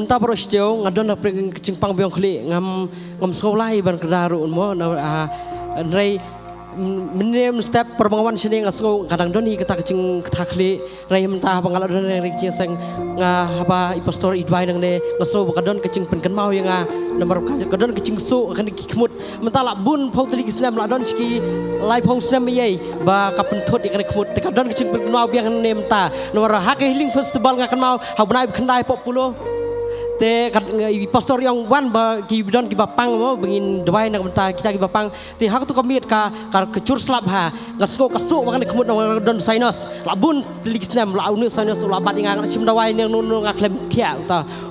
mentah berosteo ngadon apeng kecimpang biong kli ngam sekolah ban kedaru mo nrai menem step perbangan sini ngasko kadang doni kita kecing ketakli rai mentah pangal don rai kecing sang apa impostor idwai nang ne ngaso kadon kecing penken mau yang nomor kadon kecing su akan dikemut mentah lak bun pau tadi kisnam lak don ski lai pau snam ye ba kapen thot ikan kemut kadon kecing penken mau biang ne mentah nomor hak healing festival ngakan mau habnai kendai populo te pastor yang wan ba ki bidon ki bapang mo bengin dewai nak mentah kita ki bapang te hak tu kamiet ka kecur slap ha gasko kasuk makan kemut don sinus labun ligisnam la unu sinus la bat ingang sim dewai nang nu ngaklem kia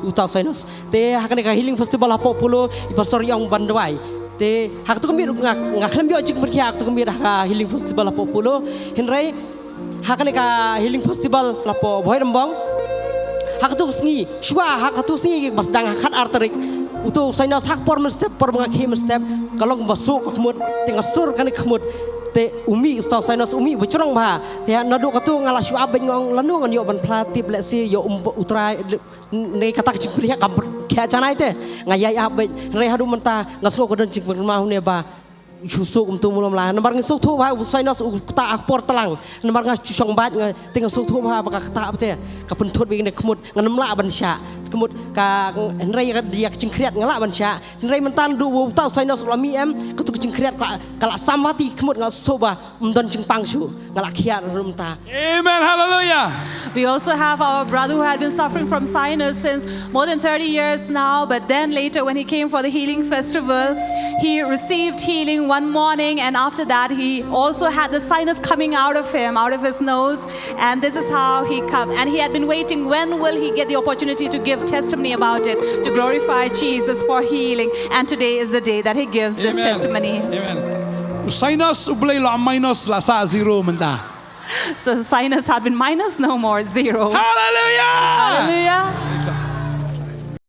uta sinus te hak ka healing festival hapo pulo pastor yang wan dewai te hak tu kamiet ngaklem bio cik merkia hak tu kamiet ka healing festival hapo pulo henrai hak ka healing festival lapo boy rembang hak tu sengi, shua hak tu sengi basdang hak arterik, utu saya hak por step por mengaki step, kalau masuk kemud tinggal sur kan kemud, te umi ustaz saya umi bercerong bah, te nado katu ngalah shua bengong lanu ngan yo ban platip lesi yo utrai ne kata kecing pria kampur kia canai te ngayai abe, rehadu mentah ngasuh kodon cing bermau ne bah. Susuk untuk mulam lah. Nomor ngasuk tu bah, saya nas tak akpor telang. Nomor ngas cusong bat, tinggal susuk tu bah, bakal tak apa kapen thot begini kemud nganamla bansya. Kemud ka Henry dia kecing kriat ngalak bansya. Henry mentan du tahu saya nas ulami ketu kecing kriat kalak samati kemud ngal soba mendon cing pangsu ngalak kiat rumta. Amen, hallelujah. We also have our brother who had been suffering from sinus since more than 30 years now, but then later when he came for the healing festival, he received healing one morning, and after that he also had the sinus coming out of him, out of his nose, and this is how he come. And he had been waiting, when will he get the opportunity to give testimony about it, to glorify Jesus for healing, and today is the day that he gives this testimony. Amen. Sinus ublay lo minus la sa zero menda. So sinus had been minus, no more, zero. Hallelujah. Hallelujah.